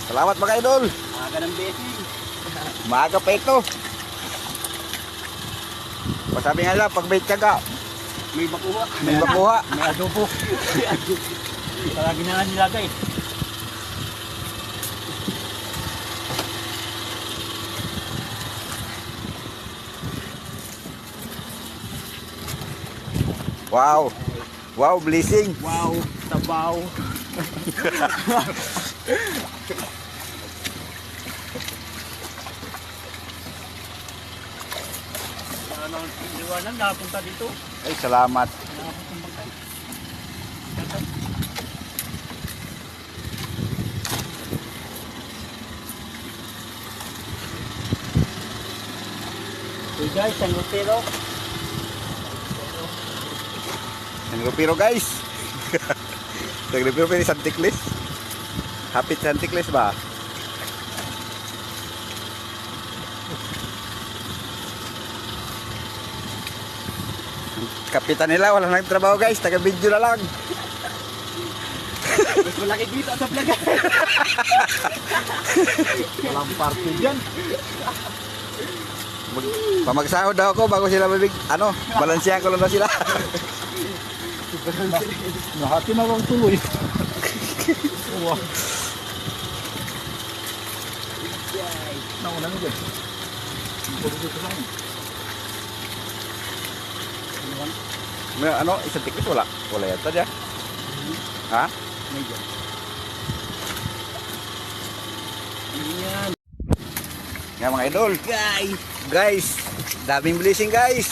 Salamat mga idol. Aga ng blessing. Maaga pa ito. Pasabi nga lang, pag may tiyaga, May bakuha. may makuha. May adobo. Palagi na lang nilagay. Wow. Wow, blessing. Wow, tabaw. Ano, liwanag napunta dito. Ay, salamat. Napunta bagay. Hey guys, ang rutero. Nagrupiro guys. Nagrupiro pa ni Santiklis. Happy Santiklis ba? Kapitan nila, wala nang trabaho guys. Taga-video na lang. Mas malaki dito sa vlog. Walang party dyan. Pamagsahod daw ako bago sila mabig. Ano, balansiyan ko lang na sila. Nahati na lang tuloy. Wow. Nauna mo dyan. May ano, isang tikit wala. Wala yata dyan. Ha? Medyo. Yan. Nga mga idol. Guys, daming blessing guys.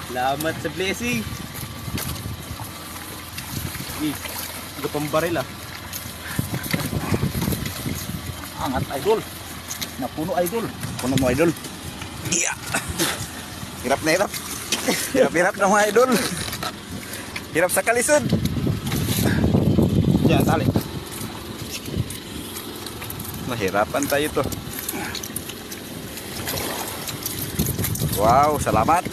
Salamat sa blessing. Gupang baril ah. Angat idol. Napuno idol. Puno mo idol. Yeah. Hirap na hirap. Hirap na mga idol. Hirap sa kalisod. Yan, tali. Mahirapan tayo to. Wow, salamat.